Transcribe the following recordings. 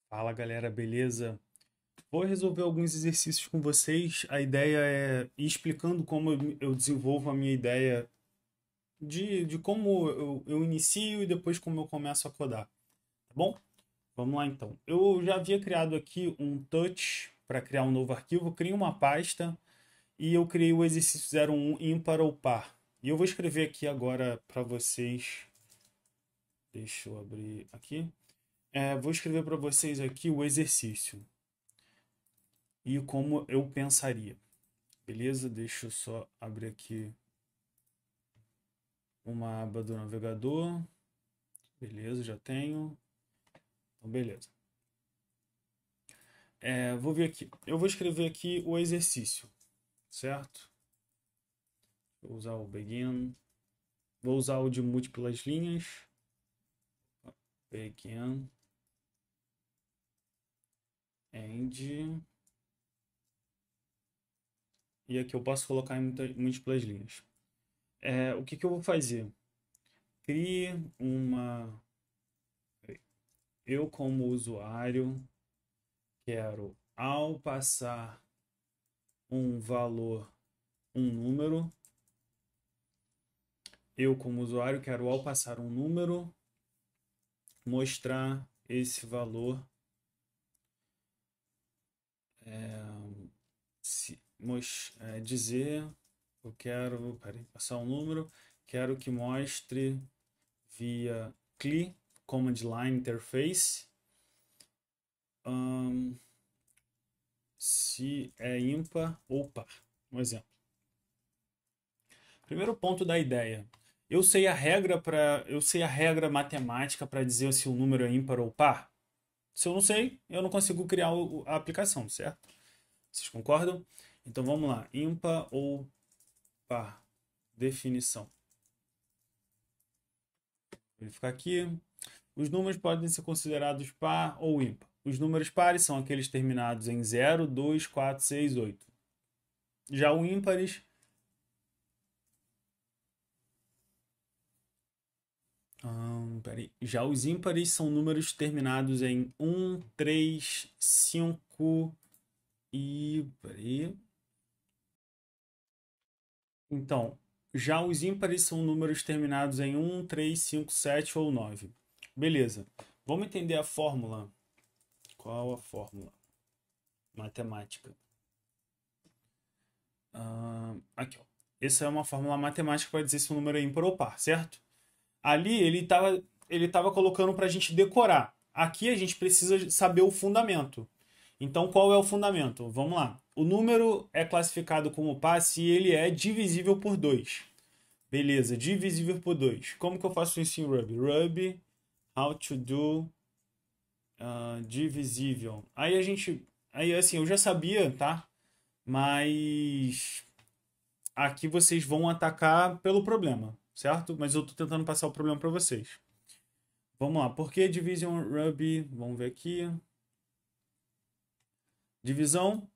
Fala galera, beleza? Vou resolver alguns exercícios com vocês. A ideia é ir explicando como eu desenvolvo a minha ideia de como eu inicio e depois como eu começo a codar, tá bom? Vamos lá então. Eu já havia criado aqui um touch para criar um novo arquivo. Eu criei uma pasta e eu criei o exercício 01 ímpar ou par. E eu vou escrever aqui agora para vocês. Deixa eu abrir aqui. Vou escrever para vocês aqui o exercício e como eu pensaria. Beleza? Deixa eu só abrir aqui uma aba do navegador. Beleza, já tenho. Então, beleza. Vou ver aqui. Eu vou escrever aqui o exercício, certo? Vou usar o begin. Vou usar o de múltiplas linhas. Begin. End. E aqui eu posso colocar em múltiplas linhas. O que eu vou fazer? Crie uma. Eu, como usuário, quero, ao passar um valor, um número, eu como usuário quero, ao passar um número, mostrar esse valor, dizer, eu quero, passar um número, quero que mostre via CLI, Command Line Interface, se é ímpar ou par. Um exemplo. Primeiro ponto da ideia. Eu sei a regra matemática para dizer se o número é ímpar ou par. Se eu não sei, eu não consigo criar a aplicação, certo? Vocês concordam? Então vamos lá. Ímpar ou par. Definição. Vou ficar aqui. Os números podem ser considerados par ou ímpar. Os números pares são aqueles terminados em 0, 2, 4, 6, 8. Já o ímpares peraí. Já os ímpares são números terminados em 1, 3, 5 e. Peraí. Então, já os ímpares são números terminados em 1, 3, 5, 7 ou 9. Beleza. Vamos entender a fórmula. Qual a fórmula? Matemática. Aqui, ó. Essa é uma fórmula matemática para dizer se o número é ímpar ou par, certo? Ali ele tava colocando para a gente decorar. Aqui a gente precisa saber o fundamento. Então, qual é o fundamento? Vamos lá. O número é classificado como par se ele é divisível por 2. Beleza, divisível por 2. Como que eu faço isso em Ruby? Ruby, how to do divisível. Aí assim, eu já sabia, tá? Mas aqui vocês vão atacar pelo problema, certo? Mas eu tô tentando passar o problema para vocês. Vamos lá, por que Division Ruby? Vamos ver aqui. Divisão.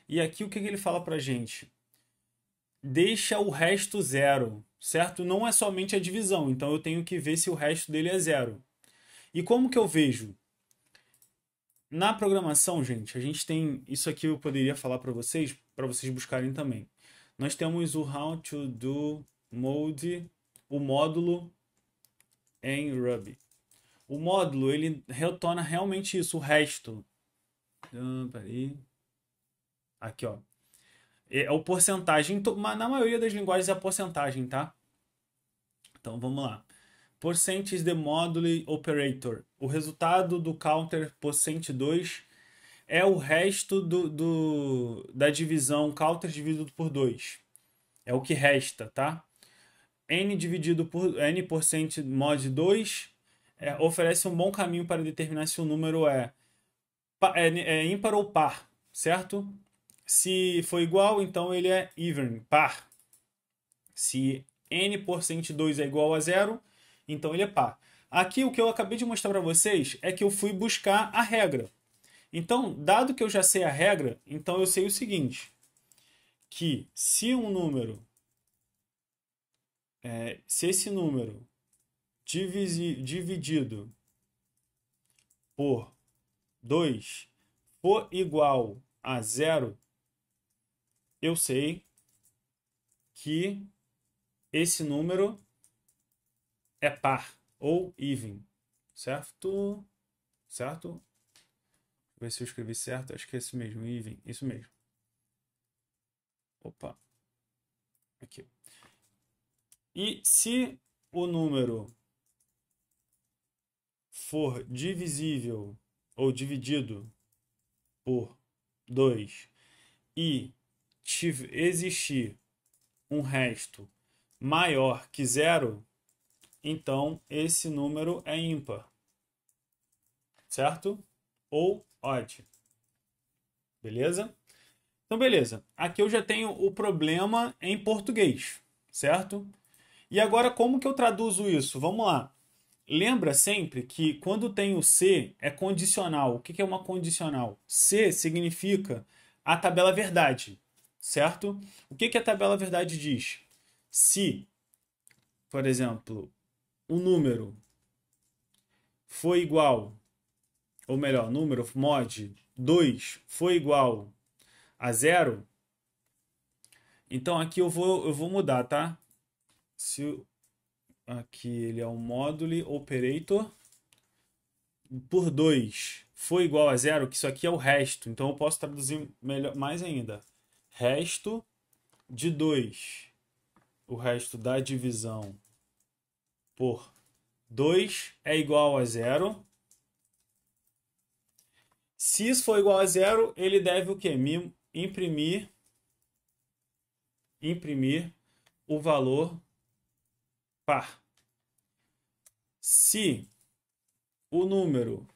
E aqui o que ele fala pra gente? Deixa o resto zero, certo? Não é somente a divisão, então eu tenho que ver se o resto dele é zero. E como que eu vejo? Na programação, gente, a gente tem isso aqui eu poderia falar para vocês buscarem também. Nós temos o how to do mode, o módulo em Ruby. O módulo ele retorna realmente isso, o resto. Peraí. Aqui, ó. É o porcentagem, mas na maioria das linguagens é a porcentagem, tá? Então vamos lá. Percent is the module operator. O resultado do counter %2 é o resto da divisão counter dividido por 2. É o que resta, tá? N dividido por N% mod 2 oferece um bom caminho para determinar se o número é ímpar ou par, certo? Se for igual, então ele é even, par. Se N% 2 é igual a zero, então ele é par. Aqui o que eu acabei de mostrar para vocês é que eu fui buscar a regra. Então, dado que eu já sei a regra, então eu sei o seguinte, que se esse número dividido por 2 for igual a 0, eu sei que esse número é par ou even, certo? Certo? Vou ver se eu escrevi certo. Acho que é isso mesmo, even. Isso mesmo. Opa. Aqui. E se o número for divisível ou dividido por 2 e existir um resto maior que 0, então esse número é ímpar, certo? Ou odd. Beleza? Então, beleza. Aqui eu já tenho o problema em português, certo? E agora, como que eu traduzo isso? Vamos lá. Lembra sempre que quando tem o se é condicional. O que é uma condicional? Se significa a tabela verdade, certo? O que a tabela verdade diz? Se, por exemplo, o número foi igual, ou melhor, número mod 2 foi igual a 0, então aqui eu vou mudar, tá? Se aqui ele é um módulo operator por 2 foi igual a 0, que isso aqui é o resto. Então eu posso traduzir melhor, mais ainda. Resto de 2. O resto da divisão por 2 é igual a 0. Se isso for igual a 0, ele deve o quê? Imprimir o valor par. Se o número,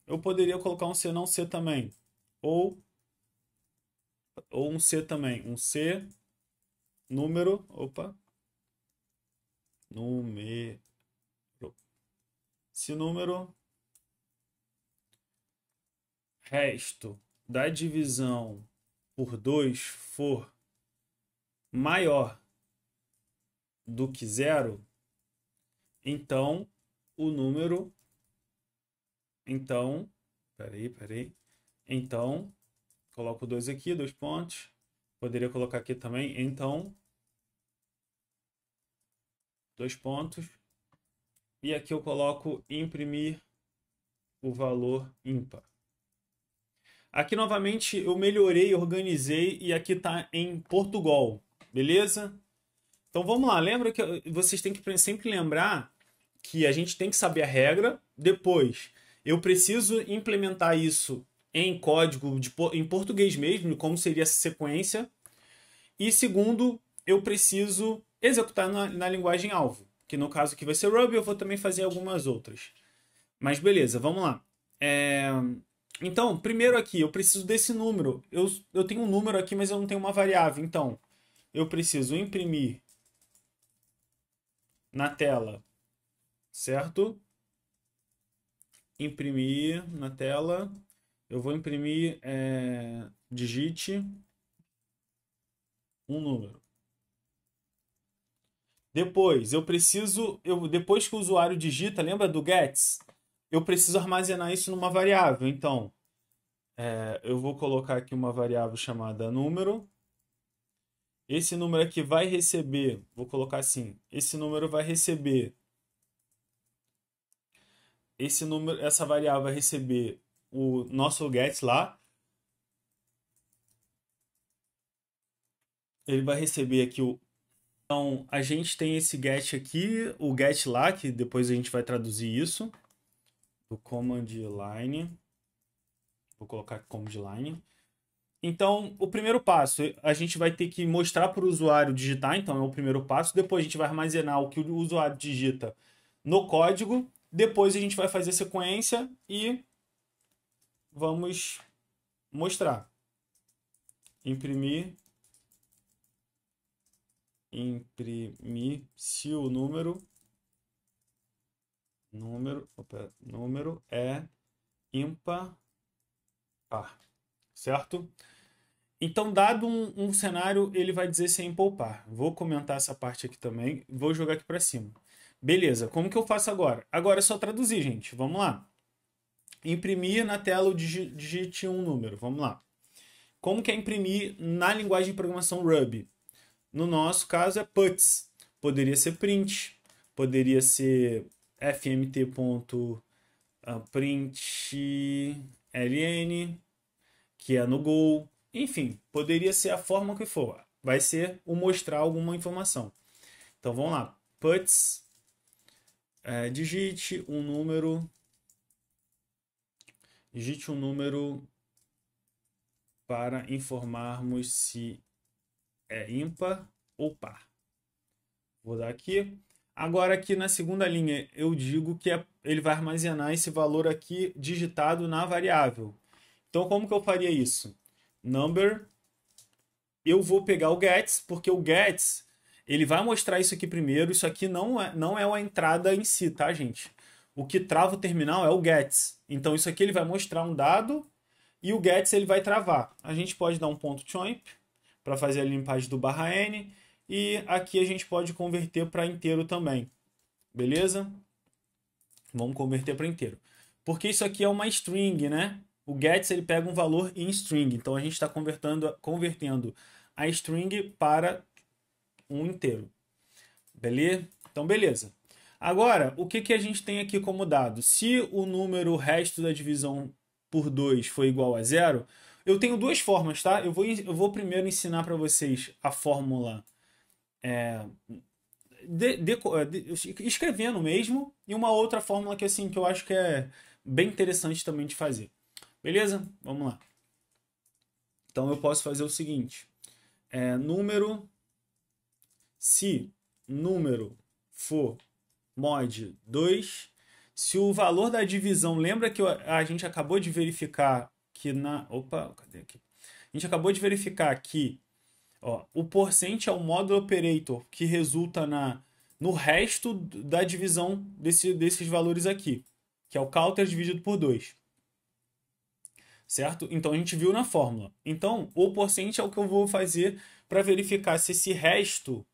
eu poderia colocar um C não C também, ou um C também, um C número, número. Se o número resto da divisão por 2 for maior do que 0, então o número, peraí, então, coloco 2 aqui, 2 pontos, poderia colocar aqui também, então, 2 pontos, e aqui eu coloco imprimir o valor ímpar. Aqui novamente eu melhorei, organizei e aqui está em Portugal, beleza? Então vamos lá, lembra que vocês têm que sempre lembrar que a gente tem que saber a regra, depois eu preciso implementar isso em código em português mesmo, como seria essa sequência, e segundo, eu preciso executar na linguagem alvo, que no caso aqui vai ser Ruby, eu vou também fazer algumas outras. Mas beleza, vamos lá. Então, primeiro aqui, eu preciso desse número. Eu tenho um número aqui, mas eu não tenho uma variável. Então, eu preciso imprimir na tela, certo? Imprimir na tela. Eu vou imprimir, digite um número. Depois, depois que o usuário digita, lembra do gets? Eu preciso armazenar isso numa variável. Então, eu vou colocar aqui uma variável chamada número. Esse número aqui vai receber, vou colocar assim, esse número vai receber, essa variável vai receber o nosso get lá. Ele vai receber aqui o... Então, a gente tem esse get aqui, o get lá, que depois a gente vai traduzir isso. O command line. Vou colocar command line. Então, o primeiro passo, a gente vai ter que mostrar para o usuário digitar, então é o primeiro passo. Depois a gente vai armazenar o que o usuário digita no código. Depois a gente vai fazer a sequência e vamos mostrar. Imprimir se o número é ímpar, certo? Então, dado um cenário, ele vai dizer se é ímpar ou par. Vou comentar essa parte aqui também, vou jogar aqui para cima. Beleza, como que eu faço agora? Agora é só traduzir, gente. Vamos lá. Imprimir na tela, digite um número. Vamos lá. Como que é imprimir na linguagem de programação Ruby? No nosso caso é puts. Poderia ser print, poderia ser fmt.println, que é no Go. Enfim, poderia ser a forma que for. Vai ser o mostrar alguma informação. Então vamos lá. Puts, digite um número para informarmos se é ímpar ou par. Vou dar aqui. Agora aqui na segunda linha eu digo que ele vai armazenar esse valor aqui digitado na variável. Então como que eu faria isso? Number, eu vou pegar o gets, porque o gets ele vai mostrar isso aqui primeiro. Isso aqui não é a entrada em si, tá, gente? O que trava o terminal é o gets. Então isso aqui ele vai mostrar um dado e o gets ele vai travar. A gente pode dar um ponto .choimp para fazer a limpagem do /n e aqui a gente pode converter para inteiro também. Beleza? Vamos converter para inteiro. Porque isso aqui é uma string, né? O gets ele pega um valor em string. Então a gente está convertendo a string para um inteiro. Beleza? Então beleza. Agora, o que a gente tem aqui como dado? Se o número resto da divisão por 2 for igual a 0, eu tenho duas formas, tá? Eu vou primeiro ensinar para vocês a fórmula escrevendo mesmo, e uma outra fórmula que, assim, que eu acho que é bem interessante também de fazer. Beleza? Vamos lá. Então eu posso fazer o seguinte. Se número for mod 2, se o valor da divisão, lembra que a gente acabou de verificar que cadê aqui? A gente acabou de verificar que o porcent é o modulo operator que resulta no resto da divisão desses valores aqui, que é o counter dividido por 2. Certo? Então a gente viu na fórmula. Então o porcent é o que eu vou fazer para verificar se esse resto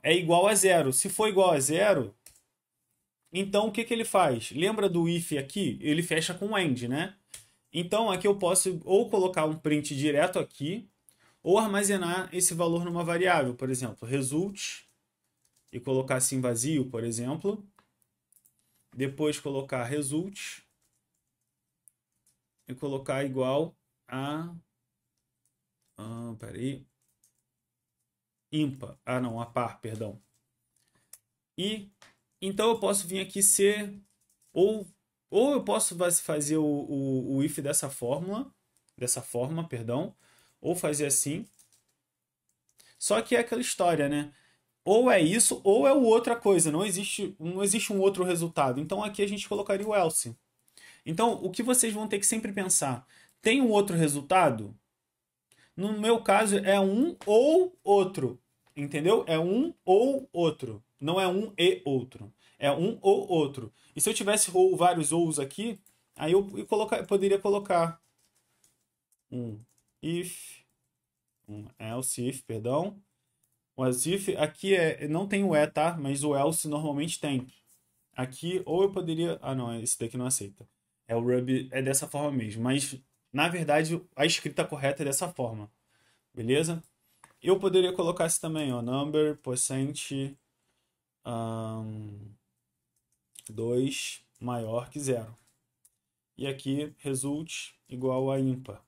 é igual a 0. Se for igual a 0, então o que ele faz? Lembra do if aqui? Ele fecha com end, né? Então aqui eu posso ou colocar um print direto aqui, ou armazenar esse valor numa variável, por exemplo, result, e colocar assim vazio, por exemplo. Depois colocar result e colocar igual a peraí, ímpar, não, a par, perdão. E então eu posso vir aqui ser ou eu posso fazer o if dessa forma, perdão, ou fazer assim. Só que é aquela história, né? Ou é isso, ou é outra coisa. Não existe um outro resultado. Então aqui a gente colocaria o else. Então o que vocês vão ter que sempre pensar? Tem um outro resultado? No meu caso é um ou outro. Entendeu? É um ou outro. Não é um e outro. É um ou outro. E se eu tivesse vários ous aqui, aí eu poderia colocar um else if, perdão. O else if aqui não tem o tá? Mas o else normalmente tem. Aqui, ou eu poderia... não, esse daqui não aceita. O Ruby é dessa forma mesmo. Mas, na verdade, a escrita correta é dessa forma. Beleza? Eu poderia colocar esse também, number, percent, 2 maior que 0. E aqui, result igual a ímpar.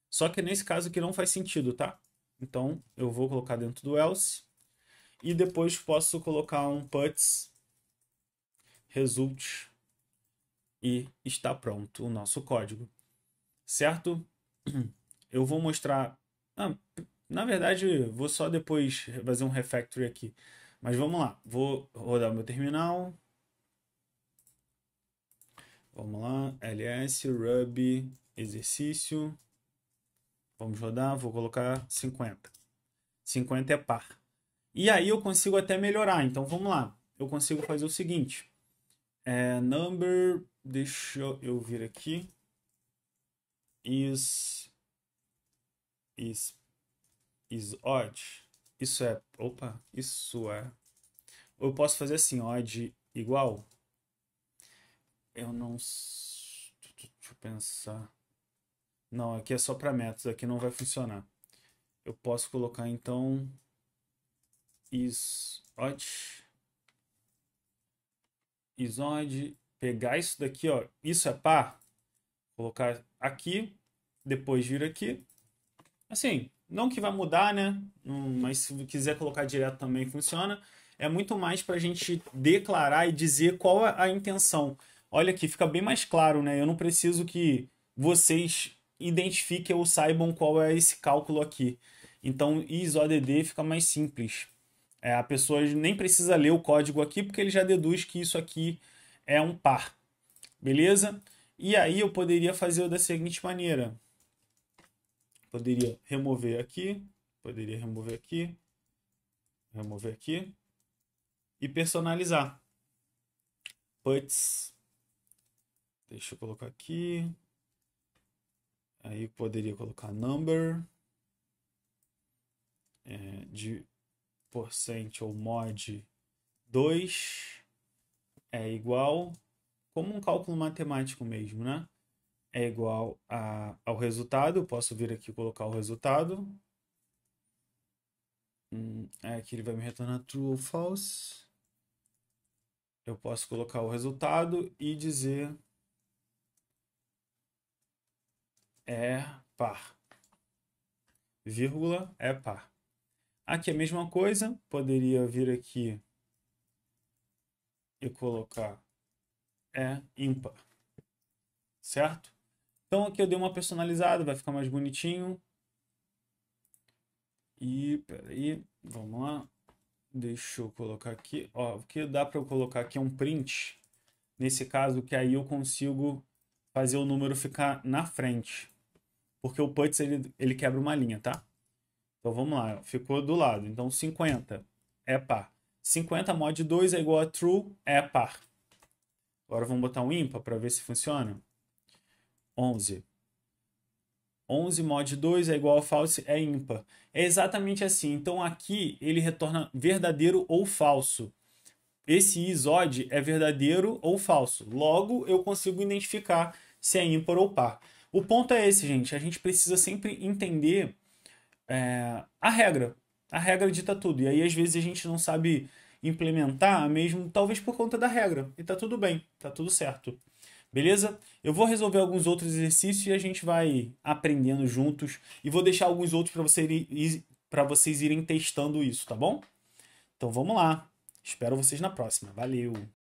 Só que nesse caso aqui não faz sentido, tá? Então, eu vou colocar dentro do else. E depois posso colocar um puts result. E está pronto o nosso código. Certo? Eu vou mostrar... na verdade, vou só depois fazer um refactory aqui. Mas vamos lá. Vou rodar o meu terminal. Vamos lá. ls, ruby, exercício. Vamos rodar. Vou colocar 50. 50 é par. E aí eu consigo até melhorar. Então vamos lá. Eu consigo fazer o seguinte. Number... Deixa eu vir aqui. Is odd. Isso é... Opa, isso é... Eu posso fazer assim, odd igual. Eu não... Deixa eu pensar. Não, aqui é só para métodos, aqui não vai funcionar. Eu posso colocar então isOdd, pegar isso daqui, ó, isso é par, colocar aqui, depois vir aqui. Assim, não que vai mudar, né? Mas se quiser colocar direto também funciona. É muito mais para a gente declarar e dizer qual é a intenção. Olha aqui, fica bem mais claro, né? Eu não preciso que vocês identifiquem ou saibam qual é esse cálculo aqui. Então, isOdd fica mais simples. A pessoa nem precisa ler o código aqui, porque ele já deduz que isso aqui é um par. Beleza? E aí eu poderia fazer da seguinte maneira. Poderia remover aqui, remover aqui e personalizar. Puts. Deixa eu colocar aqui. Aí poderia colocar number de % ou mod 2 é igual, como um cálculo matemático mesmo, né? É igual ao resultado. Eu posso vir aqui e colocar o resultado. Aqui ele vai me retornar true ou false. Eu posso colocar o resultado e dizer é par. Vírgula é par. Aqui é a mesma coisa. Poderia vir aqui e colocar é ímpar. Certo? Então aqui eu dei uma personalizada, vai ficar mais bonitinho. E peraí, vamos lá. Deixa eu colocar aqui. Ó, o que dá para eu colocar aqui é um print. Nesse caso, que aí eu consigo fazer o número ficar na frente. Porque o puts ele quebra uma linha, tá? Então vamos lá, ó. Ficou do lado. Então 50 é par. 50 mod 2 é igual a true, é par. Agora vamos botar um ímpar para ver se funciona. 11. 11 mod 2 é igual a false, é ímpar. É exatamente assim. Então aqui ele retorna verdadeiro ou falso. Esse isOdd é verdadeiro ou falso. Logo, eu consigo identificar se é ímpar ou par. O ponto é esse, gente. A gente precisa sempre entender a regra. A regra dita tudo. E aí, às vezes, a gente não sabe implementar, mesmo talvez por conta da regra. E tá tudo bem, tá tudo certo. Beleza? Eu vou resolver alguns outros exercícios e a gente vai aprendendo juntos. E vou deixar alguns outros para vocês irem testando isso, tá bom? Então vamos lá. Espero vocês na próxima. Valeu!